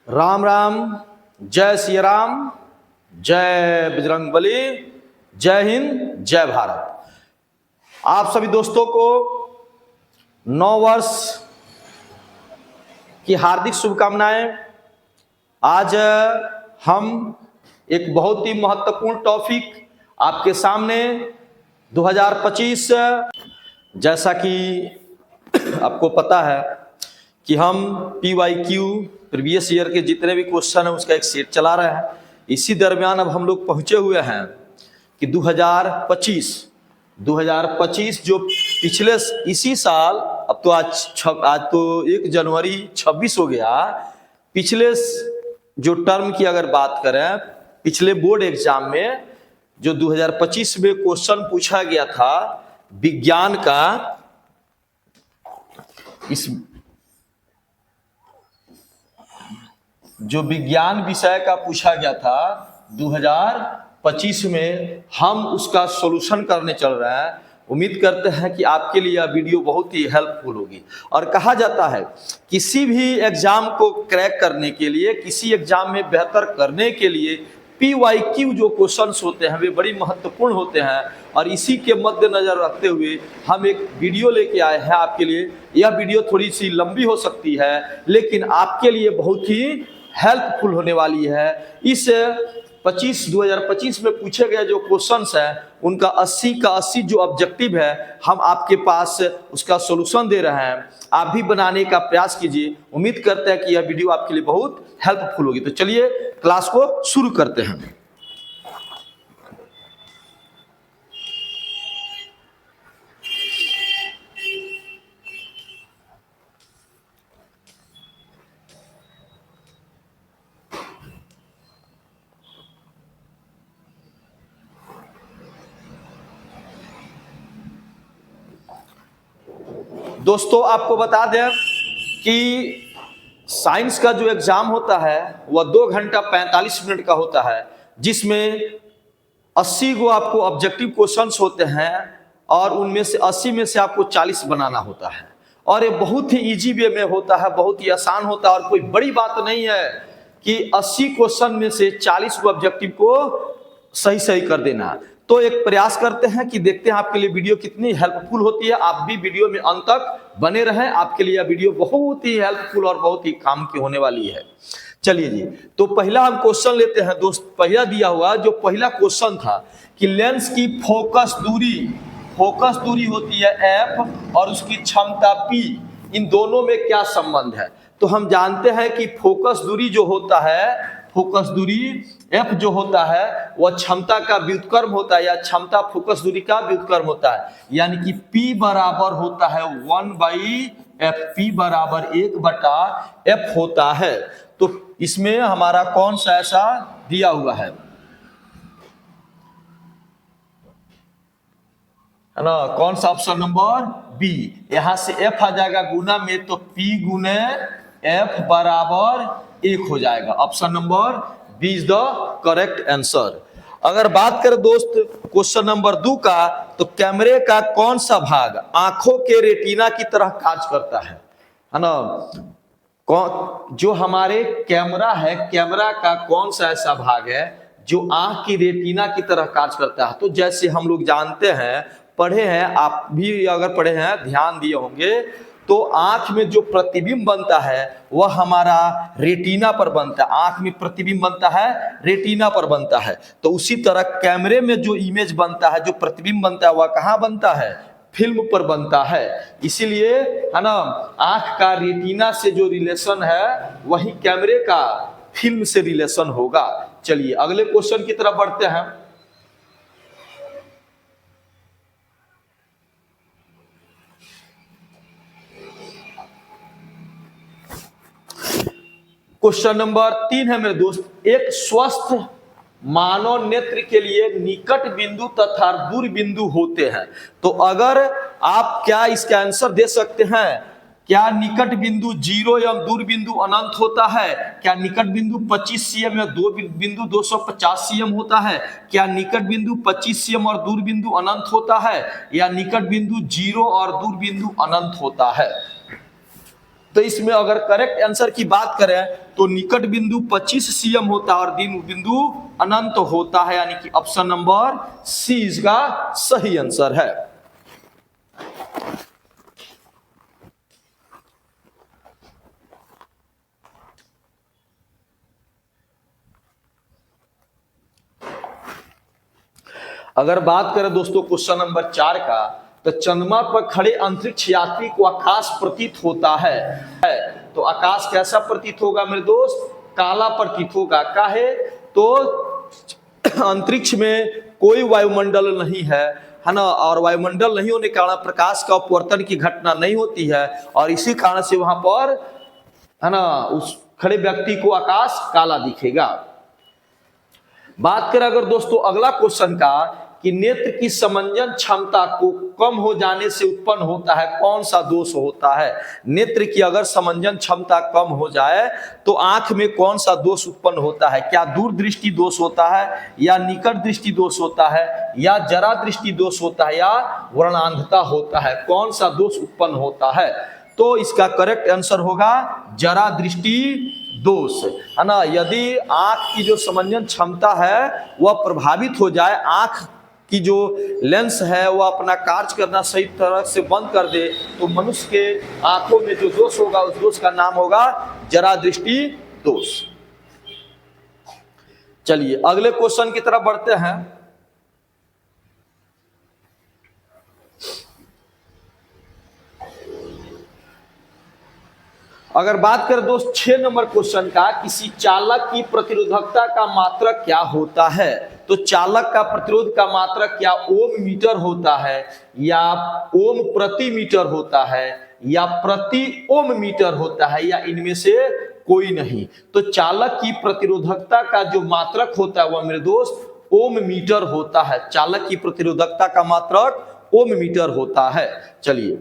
राम राम, जय श्री राम, जय बजरंगबली, जय हिंद, जय भारत। आप सभी दोस्तों को नव वर्ष की हार्दिक शुभकामनाएं। आज हम एक बहुत ही महत्वपूर्ण टॉपिक आपके सामने 2025, जैसा कि आपको पता है कि हम PYQ प्रीवियस ईयर के जितने भी क्वेश्चन है उसका एक सेट चला रहे हैं। इसी दरमियान अब हम लोग पहुंचे हुए हैं कि 2025 जो पिछले इसी साल, अब तो आज तो 1 जनवरी 26 हो गया। पिछले जो टर्म की अगर बात करें, पिछले बोर्ड एग्जाम में जो 2025 में क्वेश्चन पूछा गया था विज्ञान का, इस जो विज्ञान विषय का पूछा गया था 2025 में, हम उसका सॉल्यूशन करने चल रहे हैं। उम्मीद करते हैं कि आपके लिए यह वीडियो बहुत ही हेल्पफुल होगी। और कहा जाता है किसी भी एग्जाम को क्रैक करने के लिए, किसी एग्जाम में बेहतर करने के लिए PYQ जो क्वेश्चंस होते हैं वे बड़ी महत्वपूर्ण होते हैं। और इसी के मद्देनजर रखते हुए हम एक वीडियो लेके आए हैं आपके लिए। यह वीडियो थोड़ी सी लंबी हो सकती है लेकिन आपके लिए बहुत ही हेल्पफुल होने वाली है। इस 2025 में पूछे गए जो क्वेश्चंस हैं उनका 80 का 80 जो ऑब्जेक्टिव है हम आपके पास उसका सॉल्यूशन दे रहे हैं। आप भी बनाने का प्रयास कीजिए। उम्मीद करते हैं कि यह वीडियो आपके लिए बहुत हेल्पफुल होगी। तो चलिए क्लास को शुरू करते हैं। दोस्तों आपको बता दें कि साइंस का जो एग्जाम होता है वह 2 घंटा 45 मिनट का होता है, जिसमें 80 को आपको ऑब्जेक्टिव क्वेश्चंस होते हैं और उनमें से 80 में से आपको 40 बनाना होता है। और ये बहुत ही इजी वे में होता है, बहुत ही आसान होता है और कोई बड़ी बात नहीं है कि 80 क्वेश्चन में से 40 को ऑब्जेक्टिव को सही कर देना। तो एक प्रयास करते हैं कि देखते हैं आपके लिए वीडियो कितनी हेल्पफुल होती है। आप भी वीडियो में अंत तक बने रहें, आपके लिए यह वीडियो बहुत ही हेल्पफुल और बहुत ही काम की होने वाली है। चलिए जी, तो पहला हम क्वेश्चन लेते हैं दोस्त। पहला दिया हुआ जो पहला क्वेश्चन था कि लेंस की फोकस दूरी होती है F और उसकी क्षमता P, इन दोनों में क्या संबंध है। तो हम जानते हैं कि फोकस दूरी जो होता है, फोकस दूरी F जो होता है वह क्षमता का व्युत्क्रम होता है, या क्षमता फोकस दूरी का व्युत्क्रम होता है। यानी कि P बराबर होता है 1/F, P बराबर 1/F होता है। तो इसमें हमारा कौन सा ऐसा दिया हुआ है ना, कौन सा ऑप्शन नंबर B। यहां से F आ जाएगा गुना में, तो P गुने F बराबर 1 हो जाएगा। Option number B is the correct answer. अगर बात करें दोस्त क्वेश्चन नंबर 2 का, तो कैमरे का कौन सा भाग आंखों के रेटिना की तरह कार्य करता है ना। जो हमारे कैमरा है, कैमरा का कौन सा ऐसा भाग है जो आंख की रेटिना की तरह कार्य करता है। तो जैसे हम लोग जानते हैं, पढ़े हैं, आप भी अगर पढ़े हैं ध्यान दिए होंगे, तो आंख में जो प्रतिबिंब बनता है वह हमारा रेटिना पर बनता है। आंख में प्रतिबिंब बनता है, रेटिना पर बनता है। तो उसी तरह कैमरे में जो इमेज बनता है, जो प्रतिबिंब बनता है, वह कहाँ बनता है, फिल्म पर बनता है। इसीलिए है ना, आंख का रेटिना से जो रिलेशन है वही कैमरे का फिल्म से रिलेशन होगा। चलिए अगले क्वेश्चन की तरफ बढ़ते हैं। क्वेश्चन नंबर 3 है मेरे दोस्त, एक स्वस्थ मानव नेत्र के लिए निकट बिंदु तथा दूर बिंदु होते हैं। तो अगर आप क्या इसका आंसर दे सकते हैं, क्या निकट बिंदु 0 एवं दूर बिंदु अनंत होता है? क्या निकट बिंदु 25 cm या दूर बिंदु 250 cm होता है? क्या निकट बिंदु 25 cm और दूर बिंदु अनंत होता है? या निकट बिंदु 0 और दूर बिंदु अनंत होता है? तो इसमें अगर करेक्ट आंसर की बात करें तो निकट बिंदु 25 cm होता है और दिन बिंदु अनंत होता है, यानी कि ऑप्शन नंबर सी इसका सही आंसर है। अगर बात करें दोस्तों क्वेश्चन नंबर 4 का, तो चंद्रमा पर खड़े अंतरिक्ष यात्री को आकाश प्रतीत होता है। तो आकाश कैसा प्रतीत होगा मेरे दोस्त? काला प्रतीत होगा। काहे? तो अंतरिक्ष में कोई वायुमंडल नहीं है ना, और वायुमंडल नहीं होने के कारण प्रकाश का अपवर्तन की घटना नहीं होती है, और इसी कारण से वहां पर है ना उस खड़े व्यक्ति को आकाश काला दिखेगा। बात करें अगर दोस्तों अगला क्वेश्चन का, कि नेत्र की समंजन क्षमता को कम हो जाने से उत्पन्न होता है कौन सा दोष होता है? नेत्र की अगर समंजन क्षमता कम हो जाए तो आंख में कौन सा दोष उत्पन्न होता है? क्या दूरदृष्टि दोष होता है, या निकट दृष्टि दोष होता है, या जरा दृष्टि दोष होता है, या वर्णांधता होता है? कौन सा दोष उत्पन्न होता है? तो इसका करेक्ट आंसर होगा जरा दृष्टि दोष, है ना। यदि आंख की जो समंजन क्षमता है वह प्रभावित हो जाए, आंख की जो लेंस है वह अपना कार्य करना सही तरह से बंद कर दे, तो मनुष्य के आंखों में जो दोष होगा उस दोष का नाम होगा जरा दृष्टि दोष। चलिए अगले क्वेश्चन की तरफ बढ़ते हैं। अगर बात करें दोस्त 6 नंबर क्वेश्चन का, किसी चालक की प्रतिरोधकता का मात्रक क्या होता है? तो चालक का प्रतिरोध का मात्रक क्या ओम मीटर होता है, या ओम प्रति मीटर होता है, या प्रति ओम मीटर होता है, या इनमें से कोई नहीं? तो चालक की प्रतिरोधकता का जो मात्रक होता है वह मेरे दोस्त ओम मीटर होता है। चालक की प्रतिरोधकता का मात्रक ओम मीटर होता है। चलिए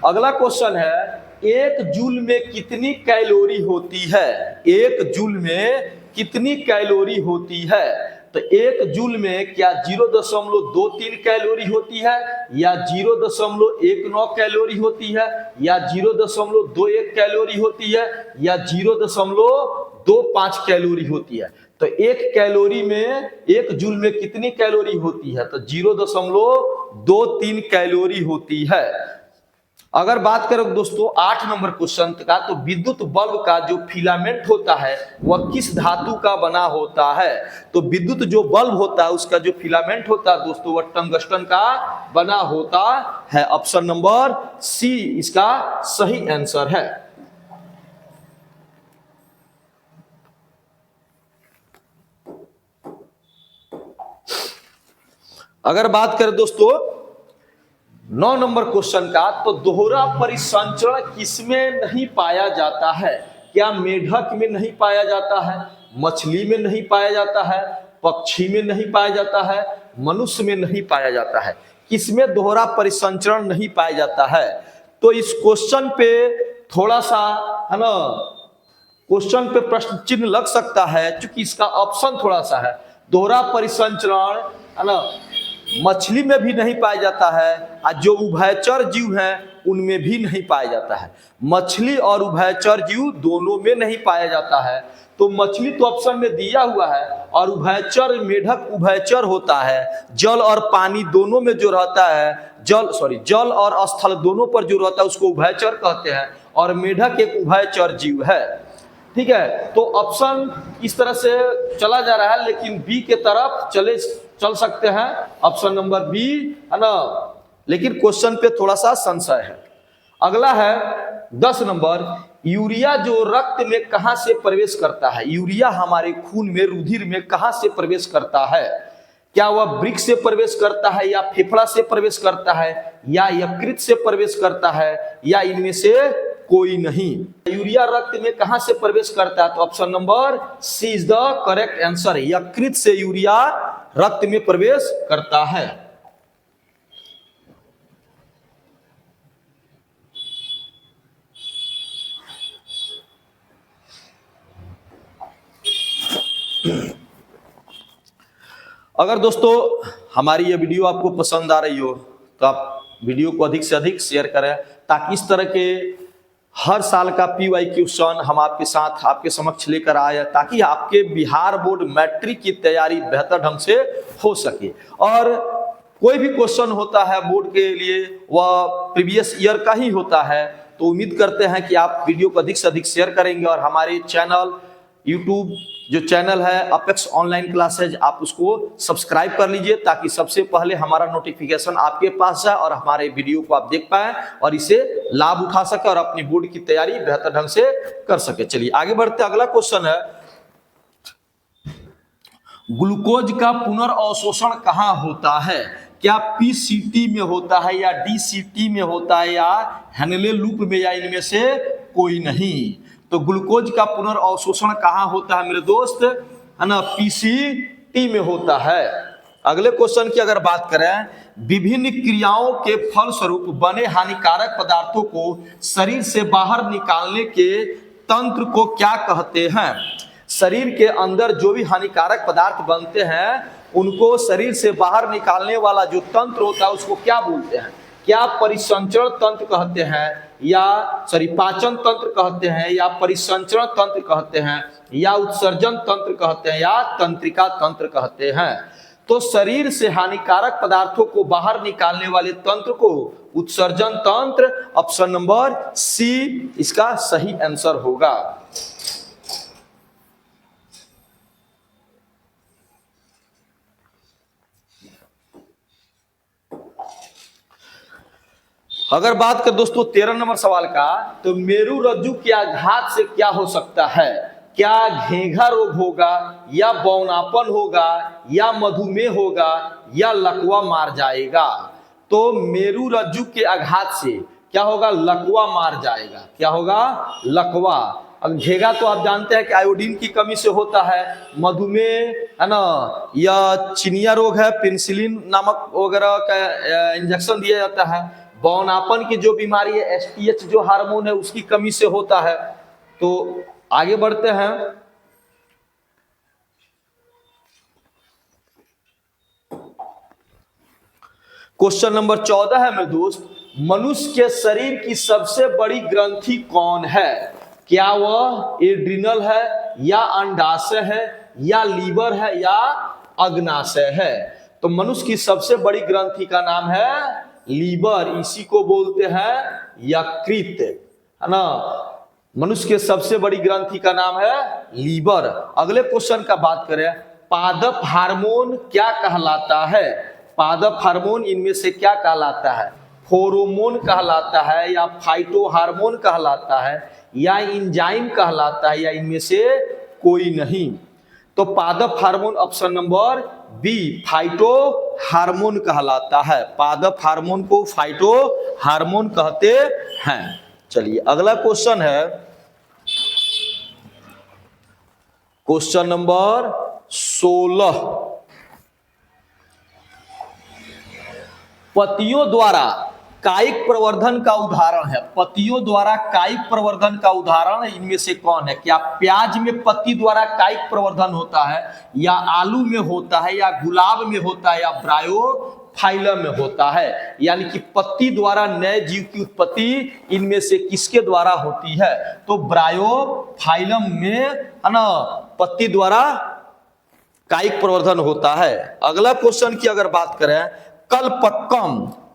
अगला क्वेश्चन है, एक जूल में कितनी कैलोरी होती है? एक जूल में कितनी कैलोरी होती है? तो एक जूल में क्या 0.23 कैलोरी होती है, या 0.19 कैलोरी होती है, या 0.21 कैलोरी होती है, या 0.25 कैलोरी होती है? तो एक कैलोरी में, एक जूल में कितनी कैलोरी होती है? तो 0.23 कैलोरी होती है। अगर बात करें दोस्तों 8 नंबर क्वेश्चन का, तो विद्युत बल्ब का जो फिलामेंट होता है वह किस धातु का बना होता है? तो विद्युत जो बल्ब होता है उसका जो फिलामेंट होता है दोस्तों वह टंगस्टन का बना होता है। ऑप्शन नंबर सी इसका सही आंसर है। अगर बात करें दोस्तों 9 नंबर क्वेश्चन का, तो दोहरा परिसंचरण किसमें नहीं पाया जाता है? क्या मेढक में नहीं पाया जाता है, मछली में नहीं पाया जाता है, पक्षी में नहीं पाया जाता है, मनुष्य में नहीं पाया जाता है? किसमें दोहरा परिसंचरण नहीं पाया जाता है? तो इस क्वेश्चन पे थोड़ा सा है ना, क्वेश्चन पे प्रश्न चिन्ह लग सकता है, क्योंकि इसका ऑप्शन थोड़ा सा है। दोहरा परिसंचरण है ना मछली में भी नहीं पाया जाता है, और जो उभयचर जीव हैं उनमें भी नहीं पाया जाता है। मछली और उभयचर जीव दोनों में नहीं पाया जाता है। तो मछली तो ऑप्शन में दिया हुआ है, और उभयचर मेढक उभयचर होता है, जल और पानी दोनों में जो रहता है, जल और स्थल दोनों पर जो रहता है उसको उभयचर कहते हैं, और मेढक एक उभयचर जीव है। ठीक है, तो ऑप्शन इस तरह से चला जा रहा है, लेकिन बी के तरफ चल सकते हैं, ऑप्शन नंबर बी, है ना। लेकिन क्वेश्चन पे थोड़ा सा संशय है। अगला है 10 नंबर, यूरिया जो रक्त में कहां से प्रवेश करता है? यूरिया हमारे खून में, रुधिर में कहां से प्रवेश करता है? क्या वह वृक्क से प्रवेश करता है, या फेफड़ा से प्रवेश करता है, या यकृत से प्रवेश करता है, या इनमें से कोई नहीं? यूरिया रक्त में कहां से प्रवेश करता है? तो option number C is the correct answer. यकृत से यूरिया रक्त में प्रवेश करता है। अगर दोस्तों हमारी ये वीडियो आपको पसंद आ रही हो तो आप वीडियो को अधिक से अधिक शेयर करें, ताकि इस तरह के हर साल का PY क्वेश्चन हम आपके साथ आपके समक्ष लेकर आए, ताकि आपके बिहार बोर्ड मैट्रिक की तैयारी बेहतर ढंग से हो सके। और कोई भी क्वेश्चन होता है बोर्ड के लिए वह प्रीवियस ईयर का ही होता है, तो उम्मीद करते हैं कि आप वीडियो को अधिक से अधिक शेयर करेंगे और हमारे चैनल यूट्यूब जो चैनल है अपेक्स ऑनलाइन क्लासेज, आप उसको सब्सक्राइब कर लीजिए, ताकि सबसे पहले हमारा नोटिफिकेशन आपके पास जाए और हमारे वीडियो को आप देख पाए और इसे लाभ उठा सके और अपनी बोर्ड की तैयारी बेहतर ढंग से कर सके। चलिए आगे बढ़ते, अगला क्वेश्चन है, ग्लूकोज का पुनर्अवशोषण कहाँ होता है? क्या PCT में होता है या DCT में होता है या हेनले लूप में, या इनमें से कोई नहीं? तो ग्लूकोज का पुनर्अवशोषण कहाँ होता है मेरे दोस्त? है ना, PCT में होता है। अगले क्वेश्चन की अगर बात करें, विभिन्न क्रियाओं के फलस्वरूप बने हानिकारक पदार्थों को शरीर से बाहर निकालने के तंत्र को क्या कहते हैं? शरीर के अंदर जो भी हानिकारक पदार्थ बनते हैं उनको शरीर से बाहर निकालने वाला जो तंत्र होता है उसको क्या बोलते हैं? क्या परिसंचरण तंत्र कहते हैं, या पाचन तंत्र कहते हैं, या परिसंचरण तंत्र कहते हैं, या उत्सर्जन तंत्र कहते हैं, या तंत्रिका तंत्र कहते हैं? तो शरीर से हानिकारक पदार्थों को बाहर निकालने वाले तंत्र को उत्सर्जन तंत्र, ऑप्शन नंबर सी इसका सही आंसर होगा। अगर बात कर दोस्तों 13 नंबर सवाल का, तो मेरु रज्जु के आघात से क्या हो सकता है? क्या घेंघा रोग होगा, या बौनापन होगा, या मधुमेह होगा, या लकवा मार जाएगा? तो मेरु रज्जु के आघात से क्या होगा? लकवा मार जाएगा। क्या होगा? लकवा। अब घेंघा तो आप जानते हैं कि आयोडीन की कमी से होता है, मधुमेह है ना, या चिनिया रोग है, पेनिसिलिन नामक वगैरह का इंजेक्शन दिया जाता है। बौनापन की जो बीमारी है STH जो हार्मोन है उसकी कमी से होता है। तो आगे बढ़ते हैं, क्वेश्चन नंबर 14 है मेरे दोस्त, मनुष्य के शरीर की सबसे बड़ी ग्रंथि कौन है? क्या वह एड्रिनल है, या अंडाशय है, या लीवर है, या अग्नाशय है? तो मनुष्य की सबसे बड़ी ग्रंथि का नाम है लीवर, इसी को बोलते हैं यकृत, है ना। मनुष्य के सबसे बड़ी ग्रंथि का नाम है लीवर। अगले क्वेश्चन का बात करें, पादप हार्मोन क्या कहलाता है? पादप हार्मोन इनमें से क्या कहलाता है? फेरोमोन कहलाता है, या फाइटो हार्मोन कहलाता है, या इंजाइम कहलाता है, या इनमें से कोई नहीं? तो पादप hormone option number B phyto hormone कहलाता है। पादप हार्मोन को फाइटो हार्मोन कहते हैं। चलिए अगला क्वेश्चन है, क्वेश्चन नंबर 16, पतियों द्वारा कायिक प्रवर्धन का उदाहरण है। पत्तियों द्वारा कायिक प्रवर्धन का उदाहरण इनमें से कौन है? क्या प्याज में पत्ती द्वारा कायिक प्रवर्धन होता है, या आलू में होता है, या गुलाब में होता है, या ब्रायोफाइलम में होता है? यानी कि पत्ती द्वारा नए जीव की उत्पत्ति इनमें से किसके द्वारा होती है? तो ब्रायोफाइलम में, है ना, पत्ती द्वारा कायिक प्रवर्धन होता है। अगला क्वेश्चन की अगर बात करें,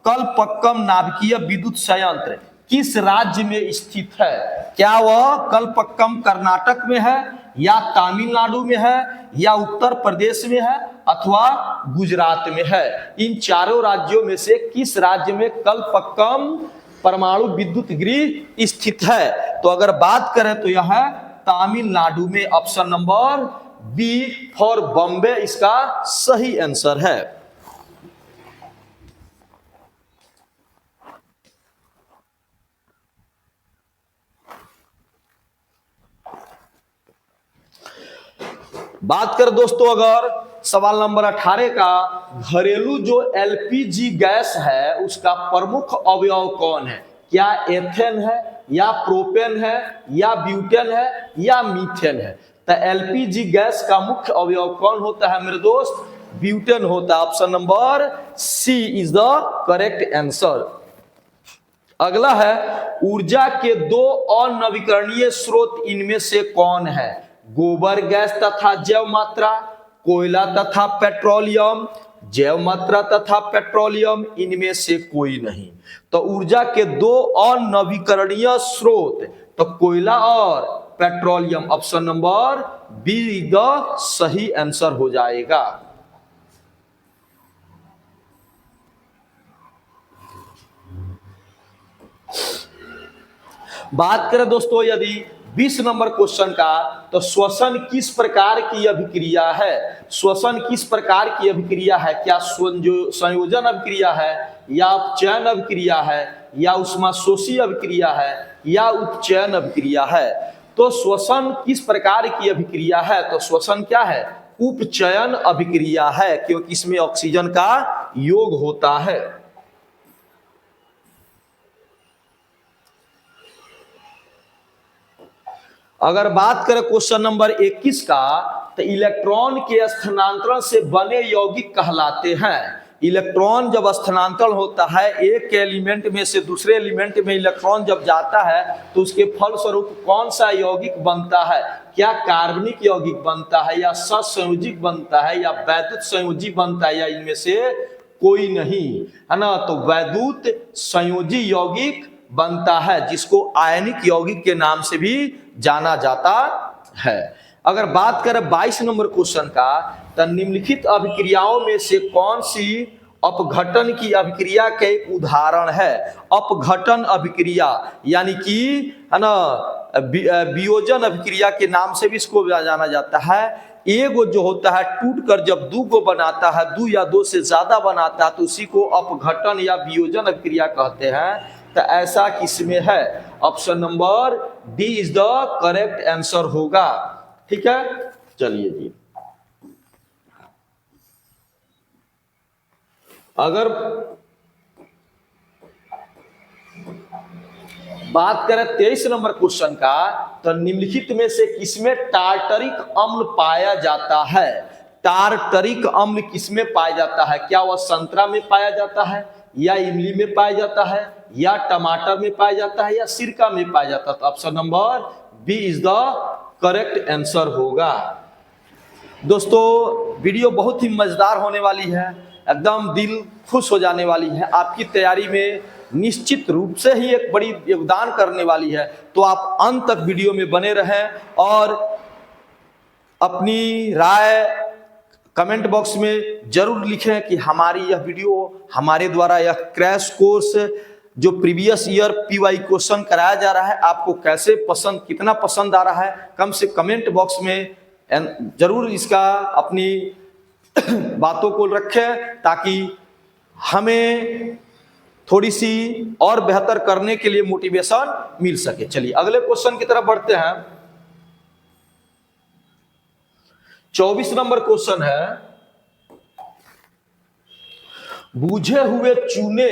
कलपक्कम नाभिकीय विद्युत संयंत्र किस राज्य में स्थित है? क्या वह कलपक्कम कर्नाटक में है, या तमिलनाडु में है, या उत्तर प्रदेश में है, अथवा गुजरात में है? इन चारों राज्यों में से किस राज्य में कलपक्कम परमाणु विद्युत गृह स्थित है? तो अगर बात करें तो यह है तमिलनाडु में। Option number B for Bombay इसका सही आंसर है। बात कर दोस्तों अगर सवाल नंबर 18 का, घरेलू जो LPG गैस है उसका प्रमुख अवयव कौन है? क्या एथेन है, या प्रोपेन है, या ब्यूटेन है, या मीथेन है? तो एलपीजी गैस का मुख्य अवयव कौन होता है मेरे दोस्त? ब्यूटेन होता है। Option number C is the correct answer. अगला है ऊर्जा के दो अनवीकरणीय स्रोत इनमें से कौन है? गोबर गैस तथा जैव मात्रा, कोयला तथा पेट्रोलियम, जैव मात्रा तथा पेट्रोलियम, इनमें से कोई नहीं। तो ऊर्जा के दो अनवीकरणीय स्रोत, तो कोयला और petroleum. Option number be the सही आंसर हो जाएगा। बात करें दोस्तों यदि 20 नंबर क्वेश्चन का, तो श्वसन किस प्रकार की अभिक्रिया है? श्वसन किस प्रकार की अभिक्रिया है? क्या संयोजन अभिक्रिया है, या अपचयन अभिक्रिया है, या उष्माशोषी अभिक्रिया है, या उपचयन अभिक्रिया है? तो श्वसन किस प्रकार की अभिक्रिया है? तो श्वसन क्या है? उपचयन अभिक्रिया है, क्योंकि इसमें ऑक्सीजन का योग होता है। अगर बात करें क्वेश्चन नंबर 21 का, तो इलेक्ट्रॉन के स्थानांतरण से बने यौगिक कहलाते हैं। इलेक्ट्रॉन जब स्थानांतरण होता है एक एलिमेंट में से दूसरे एलिमेंट में इलेक्ट्रॉन जब जाता है तो उसके फलस्वरूप कौन सा यौगिक बनता है? क्या कार्बनिक यौगिक बनता है, या सत्संयोजिक बनता है, या वैद्युत संयोजी बनता है, या इनमें से कोई नहीं, है ना? तो वैद्युत संयोजी यौगिक बनता है, जिसको आयनिक यौगिक के नाम से भी जाना जाता है। अगर बात करें 22 नंबर क्वेश्चन का, तो निम्नलिखित अभिक्रियाओं में से कौन सी अपघटन की अभिक्रिया के एक उदाहरण है? अपघटन अभिक्रिया यानी कि, है ना, वियोजन अभिक्रिया के नाम से भी इसको जाना जाता है। एगो जो होता है टूटकर जब दो को बनाता है, दो या दो से ज्यादा बनाता है, तो उसी को अपघटन या वियोजन अभिक्रिया कहते हैं। तो ऐसा किसमें है? Option number D is the correct answer होगा। ठीक है, चलिए जी। अगर बात करें 23 नंबर क्वेश्चन का, तो निम्नलिखित में से किसमें टार्टरिक अम्ल पाया जाता है? टार्टरिक अम्ल किसमें पाया जाता है? क्या वह संतरा में पाया जाता है, या इमली में पाया जाता है, या टमाटर में पाया जाता है, या सिरका में पाया जाता है? तो option number B is the correct answer होगा। दोस्तों वीडियो बहुत ही मजेदार होने वाली है, एकदम दिल खुश हो जाने वाली है, आपकी तैयारी में निश्चित रूप से ही एक बड़ी योगदान करने वाली है। तो आप अंत तक वीडियो में बने रहें और अपनी राय कमेंट बॉक्स में जरूर लिखें कि हमारी यह वीडियो, हमारे द्वारा यह क्रैश कोर्स जो प्रीवियस ईयर पीवाई क्वेश्चन कराया जा रहा है, आपको कैसे पसंद, कितना पसंद आ रहा है। कम से कमेंट बॉक्स में जरूर इसका अपनी बातों को रखें, ताकि हमें थोड़ी सी और बेहतर करने के लिए मोटिवेशन मिल सके। चलिए अगले क्वेश्चन की तरफ बढ़ते हैं। 24 नंबर क्वेश्चन है, बूझे हुए चूने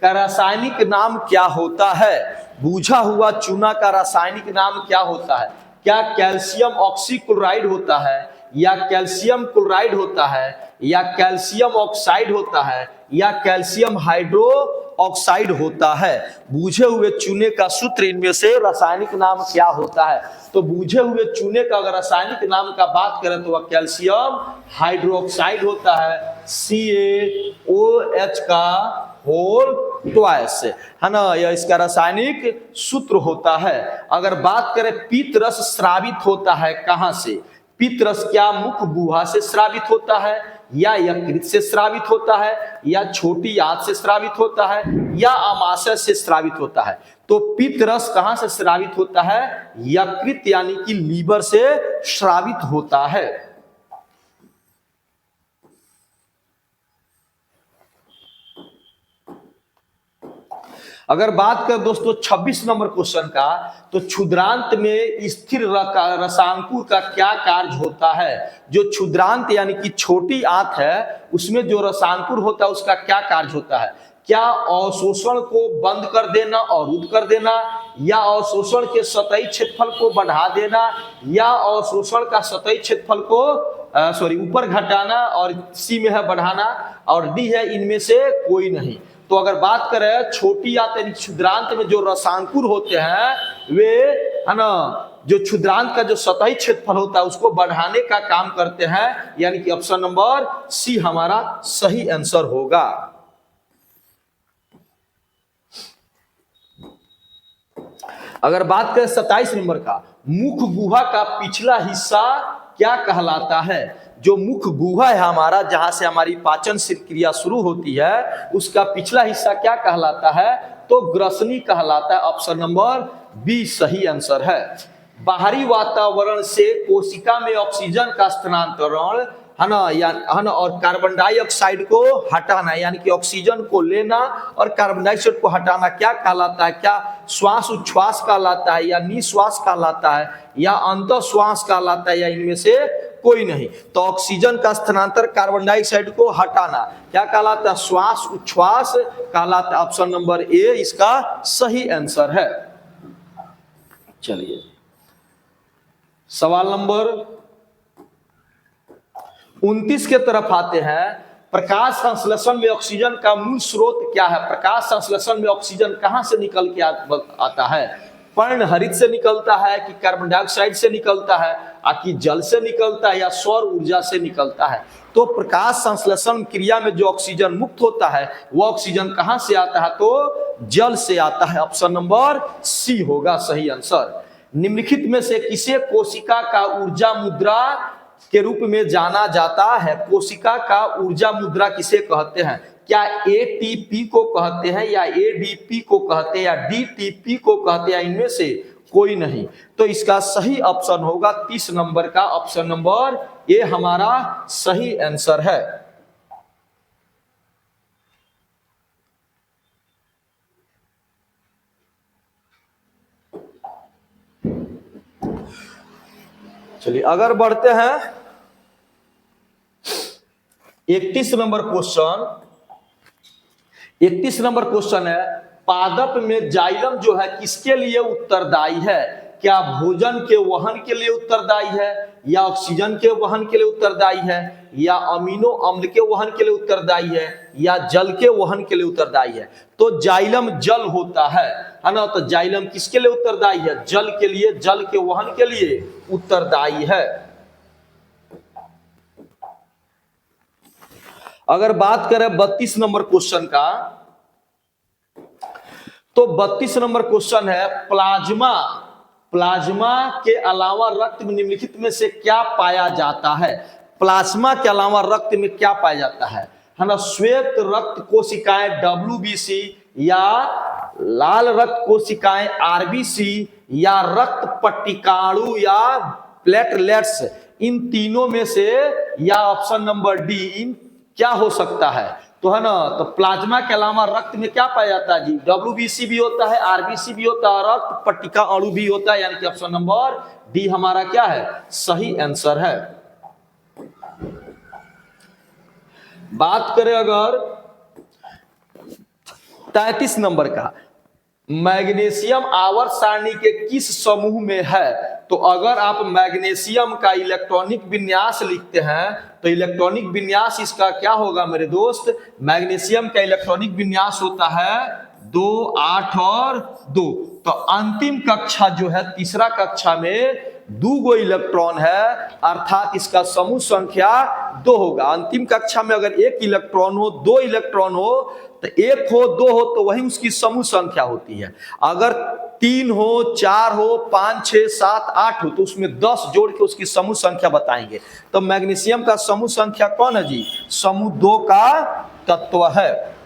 का रासायनिक नाम क्या होता है? बूझा हुआ चूना का रासायनिक नाम क्या होता है? क्या कैल्शियम ऑक्सीक्लोराइड होता है, या कैल्शियम क्लोराइड होता है, या कैल्शियम ऑक्साइड होता है, या कैल्शियम हाइड्रो ऑक्साइड होता है? बूझे हुए चूने का सूत्र इनमें से रासायनिक नाम क्या होता है? तो बूझे हुए चूने का अगर रासायनिक नाम का बात करें तो वह कैल्शियम हाइड्रोक्साइड होता है, CaOH का होल ट्वाइस, है ना, यह इसका रासायनिक सूत्र होता है। अगर बात करें पीत रस स्रावित होता है कहां से? पीत रस क्या मुख गुहा से स्रावित होता है, या यकृत से स्रावित होता है, या छोटी आंत से स्रावित होता है, या आमाशय से स्रावित होता है? तो पित्त रस कहां से स्रावित होता है? यकृत यानी कि लीवर से स्रावित होता है। अगर बात करें दोस्तों 26 नंबर क्वेश्चन का, तो क्षुद्रांत में स्थिर रसांकुर का क्या कार्य होता है? जो क्षुद्रांत यानी कि छोटी आंत है उसमें जो रसांकुर होता है उसका क्या कार्य होता है? क्या अवशोषण को बंद कर देना, अवरुद्ध कर देना, या अवशोषण के सतही क्षेत्रफल को बढ़ा देना, या अवशोषण का सतही क्षेत्रफल को ऊपर घटाना, और सी में है बढ़ाना, और डी है इनमें से कोई नहीं। तो अगर बात करें छोटी या क्षुद्रांत में जो रसांकुर होते हैं वे है ना, जो क्षुद्रांत का जो सतही क्षेत्रफल होता है उसको बढ़ाने का काम करते हैं, यानी कि ऑप्शन नंबर सी हमारा सही आंसर होगा। अगर बात करें 27 नंबर का, मुख गुहा का पिछला हिस्सा क्या कहलाता है? जो मुख गुहा है हमारा, जहां से हमारी पाचन क्रिया शुरू होती है, उसका पिछला हिस्सा क्या कहलाता है? तो ग्रसनी कहलाता है। ऑप्शन नंबर बी सही आंसर है। बाहरी वातावरण से कोशिका में ऑक्सीजन का स्थानांतरण है ना, और कार्बन डाइऑक्साइड को हटाना, यानी कि ऑक्सीजन को लेना और कार्बन डाइऑक्साइड को हटाना क्या कहलाता है? क्या श्वास उच्छ्वास कहलाता है, या निश्वास कहलाता है, या अंतःश्वास कहलाता है, या इनमें से कोई नहीं? तो ऑक्सीजन का स्थानांतरण कार्बन डाइऑक्साइड को हटाना क्या कहलाता है? श्वास उच्छ्वास कहलाता है। ऑप्शन नंबर ए इसका सही आंसर है। चलिए सवाल नंबर 29 के तरफ आते हैं। प्रकाश संश्लेषण में ऑक्सीजन का मूल स्रोत क्या है? प्रकाश संश्लेषण में ऑक्सीजन कहां से निकल के आता है? पर्णहरित से निकलता है, कि कार्बन डाइऑक्साइड से निकलता है, कि जल से निकलता है, या सौर ऊर्जा से निकलता है? तो प्रकाश संश्लेषण क्रिया में जो ऑक्सीजन मुक्त होता है वह ऑक्सीजन कहां से आता है? तो जल से आता है। ऑप्शन नंबर सी होगा सही आंसर। निम्नलिखित में से किसे कोशिका का ऊर्जा मुद्रा के रूप में जाना जाता है? कोशिका का ऊर्जा मुद्रा किसे कहते हैं? क्या एटीपी को कहते हैं, या एडीपी को कहते हैं, या डीटीपी को कहते हैं, इनमें से कोई नहीं? तो इसका सही ऑप्शन होगा 30 नंबर का, ऑप्शन नंबर ए हमारा सही आंसर है। चलिए अगर बढ़ते हैं 31 नंबर क्वेश्चन। 31 नंबर क्वेश्चन है, पादप में जाइलम जो है किसके लिए उत्तरदायी है? क्या भोजन के वहन के लिए उत्तरदायी है, या ऑक्सीजन के वहन के लिए उत्तरदायी है, या अमीनो अम्ल के वहन के लिए उत्तरदायी है, या जल के वहन के लिए उत्तरदायी है? तो जाइलम जल होता है ना। तो जाइलम किसके लिए उत्तरदायी है? जल के लिए, जल के वहन के लिए उत्तरदायी है। अगर बात करें 32 नंबर क्वेश्चन का, तो 32 नंबर क्वेश्चन है, प्लाज्मा प्लाज्मा के अलावा रक्त में निम्नलिखित में से क्या पाया जाता है? प्लाज्मा के अलावा रक्त में क्या पाया जाता है ना? श्वेत रक्त कोशिकाएं WBC, या लाल रक्त कोशिकाएं RBC, या रक्त पट्टिकाणु या प्लेटलेट्स, इन तीनों में से, या ऑप्शन नंबर डी इन क्या हो सकता है? तो है ना, तो प्लाज्मा के अलावा रक्त में क्या पाया जाता है जी? WBC भी होता है, RBC भी होता है, रक्त पट्टिका अणु भी होता है, यानी कि ऑप्शन नंबर डी हमारा क्या है? सही आंसर है। बात करें अगर 33 नंबर का, मैग्नीशियम आवर्त सारणी के किस समूह में है? तो अगर आप मैग्नीशियम का इलेक्ट्रॉनिक विन्यास लिखते हैं तो इलेक्ट्रॉनिक विन्यास इसका क्या होगा मेरे दोस्त? मैग्नीशियम का इलेक्ट्रॉनिक विन्यास होता है 2, 8 और 2। तो अंतिम कक्षा जो है, तीसरा कक्षा में 2 इलेक्ट्रॉन है, अर्थात इसका समूह संख्या 2 होगा। अंतिम कक्षा में अगर 1 इलेक्ट्रॉन हो, 2 इलेक्ट्रॉन हो, तो 1 हो 2 हो तो वही उसकी समूह संख्या होती है। अगर 3 हो, 4 हो, 5, 6, 7, 8 हो तो उसमें 10 जोड़ के उसकी समूह संख्या बताएंगे। तो मैग्नीशियम का समूह संख्या कौन है जी? समूह 2 का तत्व है।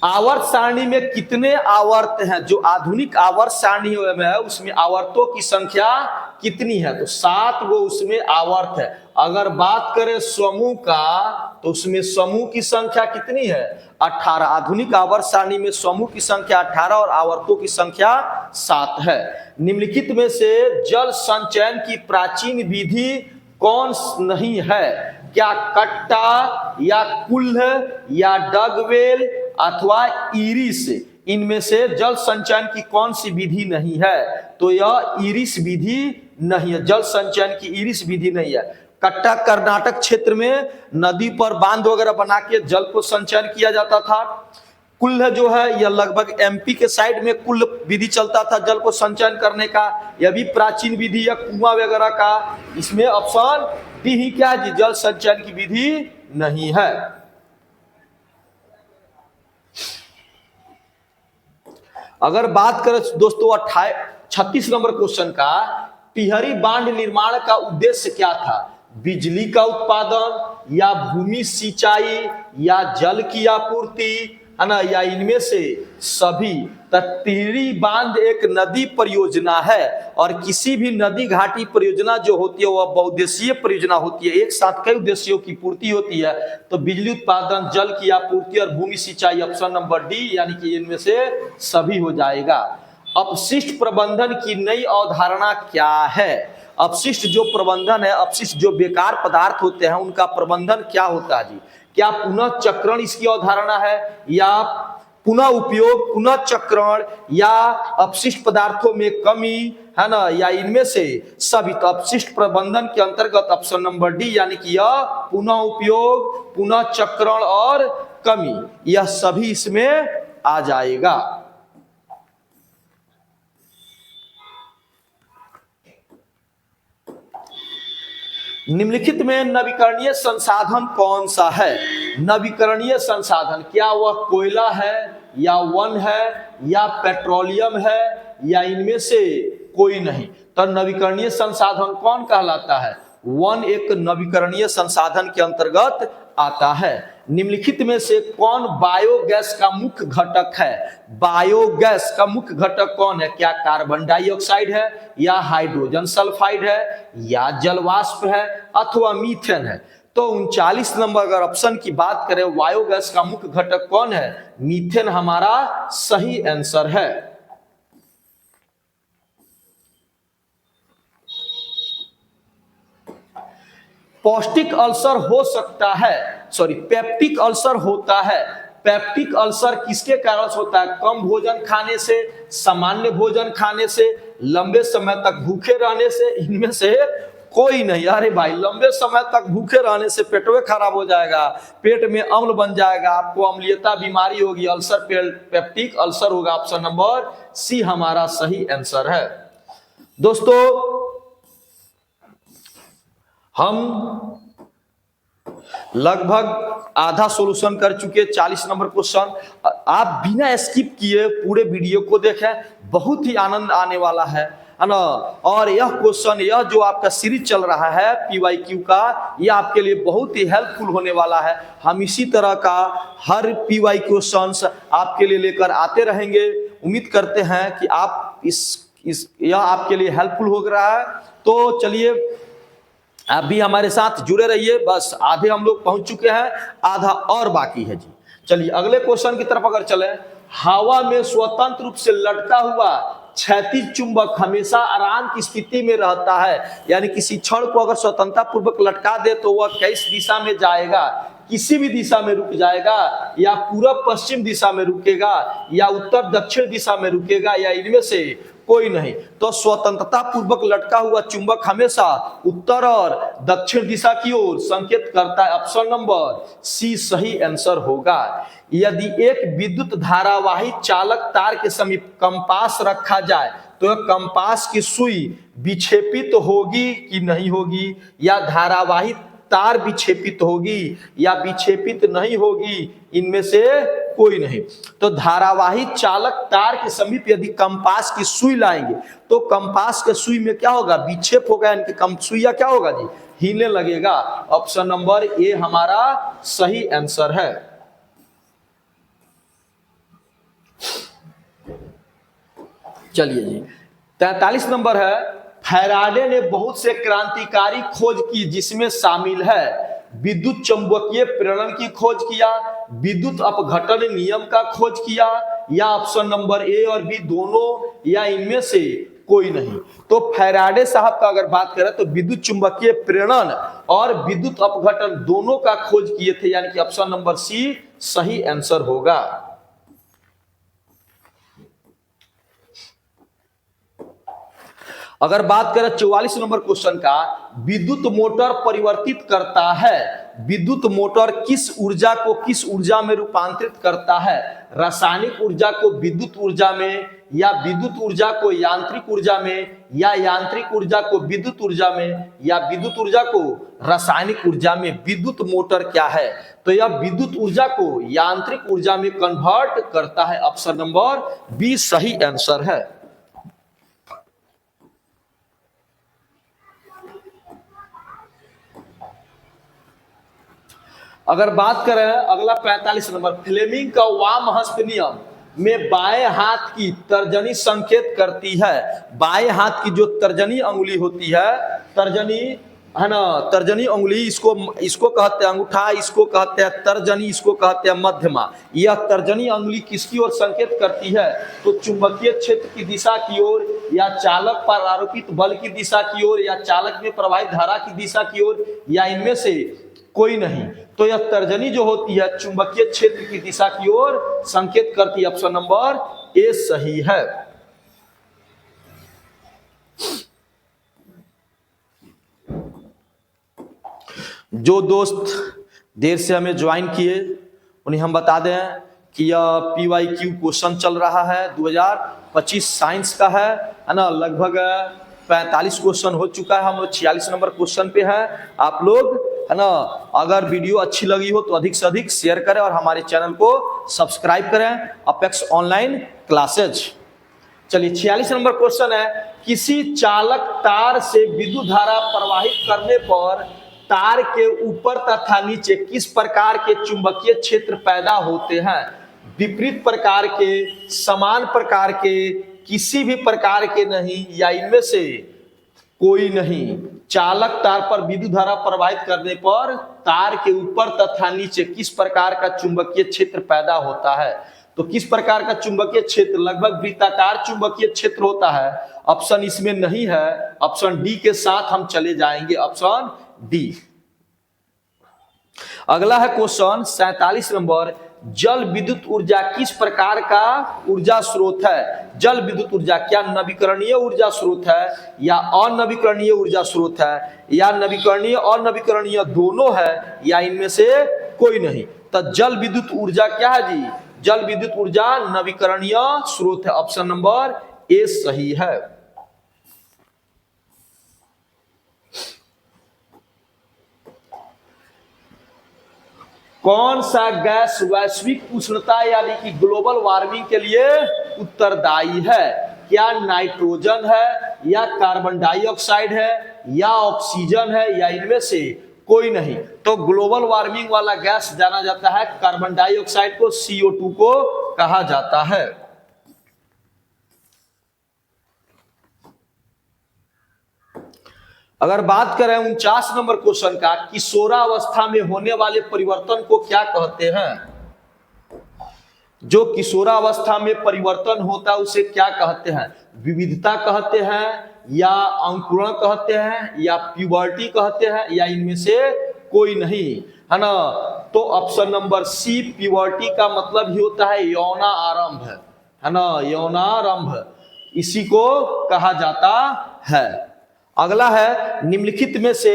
आवर्त सारणी में कितने आवर्त हैं? जो आधुनिक आवर्त सारणी में है उसमें आवर्तों की संख्या कितनी है? तो 7 गो उसमें आवर्त है। अगर बात करें समूह का तो उसमें समूह की संख्या कितनी है? 18। आधुनिक आवर्त सारणी में समूह की संख्या 18 और आवर्तों की संख्या 7 है। निम्नलिखित में से जल संचयन की प्राचीन विधि कौन नहीं है? क्या कट्टा या कुल्ह या डगवेल अथवा इरिस? इनमें से जल संचयन की कौन सी विधि नहीं है? तो यह इरिस विधि नहीं है, जल संचयन की इरिस विधि नहीं है। कट्टा कर्नाटक क्षेत्र में नदी पर बांध वगैरह बना के जल को संचयन किया जाता था। कुल्ह जो है यह लगभग एमपी के साइड में कुल्ह विधि चलता था जल को संचयन करने का, यह भी प्राचीन विधि या कुआं वगैरह का। इसमें ऑप्शन डी ही क्या है जी? जल संचयन की विधि नहीं है। अगर बात करें दोस्तों 36 नंबर क्वेश्चन का, टिहरी बांध निर्माण का उद्देश्य क्या था? बिजली का उत्पादन या भूमि सिंचाई या जल की आपूर्ति, है ना, या इनमें से सभी? टिहरी बांध एक नदी परियोजना है और किसी भी नदी घाटी परियोजना जो होती है वह बहुउद्देशीय परियोजना होती है, एक साथ कई उद्देश्यों की पूर्ति होती है। तो बिजली उत्पादन, जल की आपूर्ति और भूमि सिंचाई ऑप्शन नंबर डी, यानी कि इनमें से सभी हो जाएगा। अपशिष्ट प्रबंधन की नई अवधारणा क्या है? अपशिष्ट जो प्रबंधन है, अपशिष्ट जो बेकार पदार्थ होते हैं उनका प्रबंधन क्या होता है जी? क्या पुनः चक्रण इसकी अवधारणा है, या पुनः उपयोग, पुनः चक्रण, या अपशिष्ट पदार्थों में कमी, है ना, या इनमें से सभी? तो अपशिष्ट प्रबंधन के अंतर्गत ऑप्शन नंबर डी, यानी कि यह पुनः उपयोग, पुनः चक्रण और कमी, यह सभी इसमें आ जाएगा। निम्नलिखित में नवीकरणीय संसाधन कौन सा है? नवीकरणीय संसाधन क्या वह कोयला है, या वन है, या पेट्रोलियम है, या इनमें से कोई नहीं? तो नवीकरणीय संसाधन कौन कहलाता है? वन एक नवीकरणीय संसाधन के अंतर्गत आता है। निम्नलिखित में से कौन बायोगैस का मुख्य घटक है? बायोगैस का मुख्य घटक कौन है? क्या कार्बन डाइऑक्साइड है, या हाइड्रोजन सल्फाइड है, या जलवाष्प है, अथवा मीथेन है? तो 39 नंबर अगर ऑप्शन की बात करें, बायोगैस का मुख्य घटक कौन है? मीथेन हमारा सही आंसर है। पौष्टिक अल्सर हो सकता है, पेप्टिक अल्सर होता है। पेप्टिक अल्सर किसके कारण होता है? कम भोजन खाने से, सामान्य भोजन खाने से, लंबे समय तक भूखे रहने से, इनमें से कोई नहीं। अरे भाई, लंबे समय तक भूखे रहने से पेटवे खराब हो जाएगा, पेट में अम्ल बन जाएगा, आपको अम्लीयता बीमारी होगी, अल्सर पेप्टिक अल्सर होगा। ऑप्शन नंबर सी हमारा सही आंसर है। दोस्तों हम लगभग आधा सॉल्यूशन कर चुके, 40 नंबर क्वेश्चन। आप बिना स्किप किए पूरे वीडियो को देखें, बहुत ही आनंद आने वाला है ना। और यह क्वेश्चन, यह जो आपका सीरीज चल रहा है PYQ का, यह आपके लिए बहुत ही हेल्पफुल होने वाला है। हम इसी तरह का हर PYQ क्वेश्चंस आपके लिए लेकर आते रहेंगे। उम्मीद करते हैं कि आप यह आपके लिए हेल्पफुल हो रहा है। तो चलिए, आप भी हमारे साथ जुड़े रहिए। बस आधे हम लोग पहुंच चुके हैं, आधा और बाकी है जी। चलिए अगले क्वेश्चन की तरफ अगर चले, हवा में स्वतंत्र रूप से लटका हुआ क्षैतिज चुंबक हमेशा आराम की स्थिति में रहता है। यानी किसी क्षण को अगर स्वतंत्रता पूर्वक लटका दे तो वह किस दिशा में जाएगा? किसी भी दिशा में रुक जाएगा, या पूर्व पश्चिम दिशा में रुकेगा, या उत्तर दक्षिण दिशा में रुकेगा, या इनमें से कोई नहीं। तो स्वतंत्रता पूर्वक लटका हुआ चुंबक हमेशा उत्तर और दक्षिण दिशा की ओर संकेत करता है। ऑप्शन नंबर सी सही आंसर होगा। यदि एक विद्युत धारावाही चालक तार के समीप कंपास रखा जाए तो कंपास की सुई विक्षेपित होगी कि नहीं होगी, या धारावाही तार विक्षेपित होगी या विक्षेपित नहीं होगी? इनमें से कोई नहीं। तो धारावाही चालक तार के समीप यदि कंपास की सुई लाएंगे तो कंपास के सुई में क्या होगा? विक्षेप होगा, यानी सुइया क्या होगा जी? हिलने लगेगा। ऑप्शन नंबर ए हमारा सही आंसर है। चलिए जी, 43 नंबर है, फैराडे ने बहुत से क्रांतिकारी खोज की जिसमें शामिल है विद्युत चुंबकीय प्रेरण की खोज किया, विद्युत अपघटन नियम का खोज किया, या ऑप्शन नंबर ए और बी दोनों, या इनमें से कोई नहीं। तो फैराडे साहब का अगर बात करें तो विद्युत चुंबकीय प्रेरण और विद्युत अपघटन दोनों का खोज किए थे, यानी कि ऑप्शन नंबर सी सही आंसर होगा। अगर बात करें 44 नंबर क्वेश्चन का, विद्युत मोटर परिवर्तित करता है, विद्युत मोटर किस ऊर्जा को किस ऊर्जा में रूपांतरित करता है, रासायनिक ऊर्जा को विद्युत ऊर्जा में, या विद्युत ऊर्जा को यांत्रिक ऊर्जा में, या यांत्रिक ऊर्जा को विद्युत ऊर्जा में, या विद्युत ऊर्जा को रासायनिक ऊर्जा में। विद्युत मोटर क्या है, तो यह विद्युत ऊर्जा को यांत्रिक ऊर्जा में कन्वर्ट करता है। ऑप्शन नंबर बी सही आंसर है। अगर बात करें अगला 45 नंबर, फ्लेमिंग का वाम हस्त नियम में बाएं हाथ की तर्जनी संकेत करती है। बाएं हाथ की जो तर्जनी अंगुली होती है, तर्जनी है ना, तर्जनी अंगुली, इसको कहते हैं अंगूठा, इसको कहते हैं तर्जनी, इसको कहते हैं मध्यमा। यह तर्जनी अंगुली किसकी ओर संकेत करती है, तो चुंबकीय क्षेत्र की दिशा की ओर, या चालक पर आरोपित बल की दिशा की ओर, या चालक में प्रवाहित धारा की दिशा की ओर, या इनमें से कोई नहीं। तो यह तर्जनी जो होती है चुंबकीय क्षेत्र की दिशा की ओर संकेत करती है। ऑप्शन नंबर ए सही है। जो दोस्त देर से हमें ज्वाइन किए उन्हें हम बता दें कि यह PYQ क्वेश्चन चल रहा है, 2025 साइंस का है ना। लगभग 45 क्वेश्चन हो चुका है, हम लोग 46 नंबर क्वेश्चन पे हैं। आप लोग है ना, अगर वीडियो अच्छी लगी हो तो अधिक से अधिक शेयर करें और हमारे चैनल को सब्सक्राइब करें, अपेक्स ऑनलाइन क्लासेज। चलिए 46 नंबर क्वेश्चन है, किसी चालक तार से विद्युत धारा प्रवाहित करने पर तार के ऊपर तथा नीचे किस प्रकार के चुंबकीय क्षेत्र पैदा होते हैं। विपरीत प्रकार के, समान प्रकार के, किसी भी प्रकार के नहीं, या इनमें से कोई नहीं। चालक तार पर विद्युत धारा प्रवाहित करने पर तार के ऊपर तथा नीचे किस प्रकार का चुंबकीय क्षेत्र पैदा होता है। तो किस प्रकार का चुंबकीय क्षेत्र, लगभग वृत्ताकार चुंबकीय क्षेत्र होता है। ऑप्शन इसमें नहीं है, ऑप्शन डी के साथ हम चले जाएंगे, ऑप्शन डी। अगला है क्वेश्चन 47 नंबर, जल विद्युत ऊर्जा किस प्रकार का ऊर्जा स्रोत है। जल विद्युत ऊर्जा क्या नवीकरणीय ऊर्जा स्रोत है, या अनवीकरणीय ऊर्जा स्रोत है, या नवीकरणीय और नवीकरणीय दोनों है, या इनमें से कोई नहीं। तो जल विद्युत ऊर्जा क्या है जी, जल विद्युत ऊर्जा नवीकरणीय स्रोत है। ऑप्शन नंबर ए सही है। कौन सा गैस वैश्विक उष्णता यानी कि ग्लोबल वार्मिंग के लिए उत्तरदायी है। क्या नाइट्रोजन है, या कार्बन डाइऑक्साइड है, या ऑक्सीजन है, या इनमें से कोई नहीं। तो ग्लोबल वार्मिंग वाला गैस जाना जाता है कार्बन डाइऑक्साइड को, CO2 को कहा जाता है। अगर बात करें 49 नंबर क्वेश्चन का, किशोरावस्था में होने वाले परिवर्तन को क्या कहते हैं। जो किशोरावस्था में परिवर्तन होता है उसे क्या कहते हैं। विविधता कहते हैं, या अंकुरण कहते हैं, या प्यूबर्टी कहते हैं, या इनमें से कोई नहीं, है ना। तो ऑप्शन नंबर सी प्यूबर्टी का मतलब ही होता है यौना आरंभ, है ना, यौनारंभ, इसी को कहा जाता है। अगला है, निम्नलिखित में से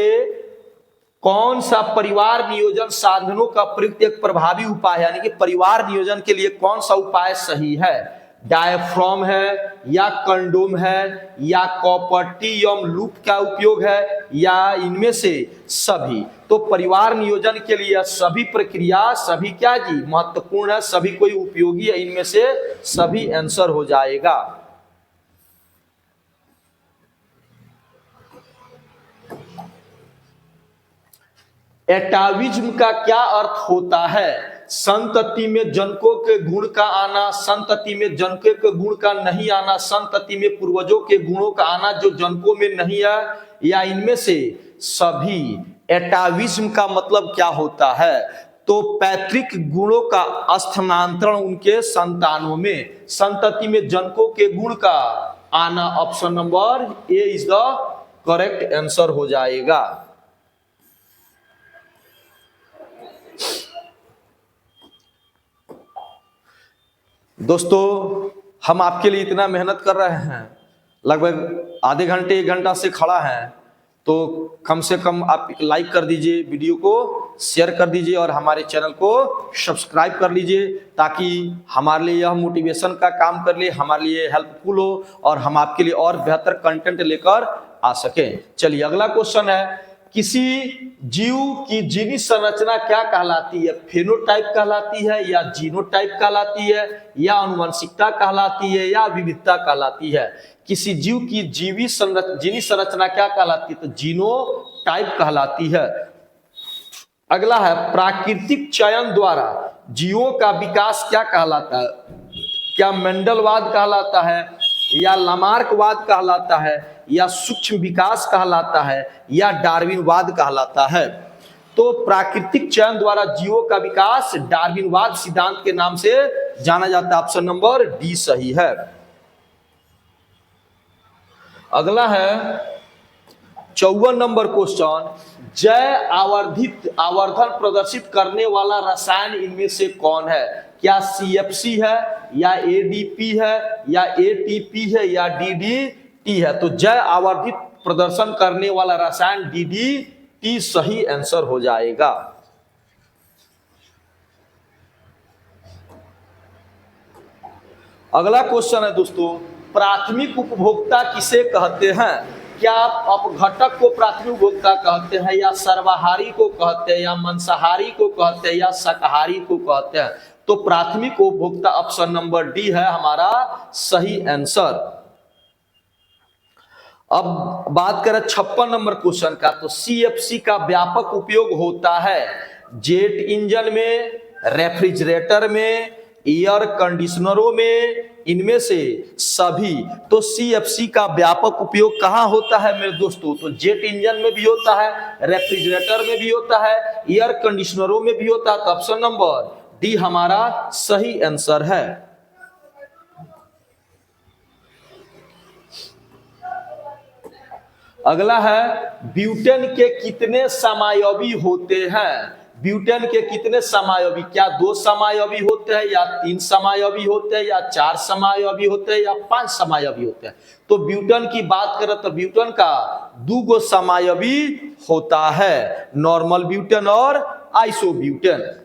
कौन सा परिवार नियोजन साधनों का प्रयुक्त एक प्रभावी उपाय है, यानी कि परिवार नियोजन के लिए कौन सा उपाय सही है। डायफ्राम है, या कंडोम है, या कॉपर्टियम लूप का उपयोग है, या इनमें से सभी। तो परिवार नियोजन के लिए सभी प्रक्रिया, सभी क्या जी महत्वपूर्ण है, सभी कोई उपयोगी है, इनमें से सभी आंसर हो जाएगा। एटाविज्म का क्या अर्थ होता है। संतति में जनकों के गुण का आना, संतति में जनकों के गुण का नहीं आना, संतति में पूर्वजों के गुणों का आना जो जनकों में नहीं है, या इनमें से सभी। एटाविज्म का मतलब क्या होता है? तो पैतृक गुणों का स्थानांतरण उनके संतानों में, संतति में जनकों के गुण का आना। Option number A is the correct answer हो जाएगा। दोस्तों हम आपके लिए इतना मेहनत कर रहे हैं, लगभग आधे घंटे 1 घंटा से खड़ा है, तो कम से कम आप लाइक कर दीजिए, वीडियो को शेयर कर दीजिए और हमारे चैनल को सब्सक्राइब कर लीजिए, ताकि हमारे लिए यह मोटिवेशन का काम कर ले, हमारे लिए हेल्पफुल हो और हम आपके लिए और बेहतर कंटेंट लेकर आ सकें। चलिए अगला क्वेश्चन है, किसी जीव की जीनी संरचना क्या कहलाती है? फेनोटाइप कहलाती है, या जीनोटाइप कहलाती है, या आनुवंशिकता कहलाती है, या विविधता कहलाती है? किसी जीव की जीनी संरचना क्या कहलाती है? तो जीनोटाइप कहलाती है। अगला है, प्राकृतिक चयन द्वारा जीवों का विकास क्या कहलाता है? क्या मेंडलवाद कहलाता है, या लामार्कवाद कहलाता है, या सूक्ष्म विकास कहलाता है, या डार्विनवाद कहलाता है? तो प्राकृतिक चयन द्वारा जीवों का विकास डार्विनवाद सिद्धांत के नाम से जाना जाता है। ऑप्शन नंबर डी सही है। अगला है 54 नंबर क्वेश्चन, जैव आवर्धन प्रदर्शित करने वाला रसायन इनमें से कौन है? क्या CFC है, या ADP है, या ATP है, या DDT है? तो जैव आवर्धित प्रदर्शन करने वाला रसायन DDT सही आंसर हो जाएगा। अगला क्वेश्चन है दोस्तों, प्राथमिक उपभोक्ता किसे कहते हैं? क्या आप अपघटक को प्राथमिक उपभोक्ता कहते हैं, या सर्वाहारी को कहते हैं, या मांसाहारी को कहते हैं, या शाकाहारी को कहते हैं? तो प्राथमिक उपभोक्ता ऑप्शन नंबर डी है हमारा सही आंसर। अब बात करें 56 नंबर क्वेश्चन का, तो CFC का व्यापक उपयोग होता है जेट इंजन में, रेफ्रिजरेटर में, एयर कंडीशनरों में, इनमें से सभी। तो CFC का व्यापक उपयोग कहाँ होता है मेरे दोस्तों? तो जेट इंजन में भी होता है, रेफ्रिजरेटर में भी होता है, एयर कंडीशनरों में भी होता है। तो ऑप्शन नंबर डी हमारा सही आंसर है। अगला है, ब्यूटेन के कितने समायवी होते हैं? ब्यूटेन के कितने समायवी? क्या 2 समायवी होते हैं, या 3 समायवी होते हैं, या 4 समायवी होते हैं, या 5 समायवी होते हैं? तो ब्यूटेन की बात करें तो ब्यूटेन का 2 गो समायवी होता है, नॉर्मल ब्यूटेन और आइसोब्यूटेन।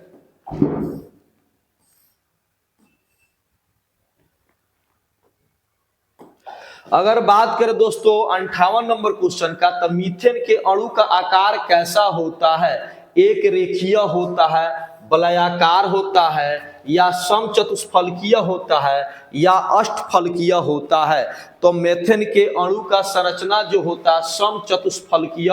अगर बात करें दोस्तों 58 नंबर क्वेश्चन का, तो मीथेन के अणु का आकार कैसा होता है? एक रेखीय होता है, वलयाकार होता है, या समचतुष्फलकीय होता है, या अष्टफलकीय होता है? तो मीथेन के अणु का संरचना जो होता है समचतुष्फलकीय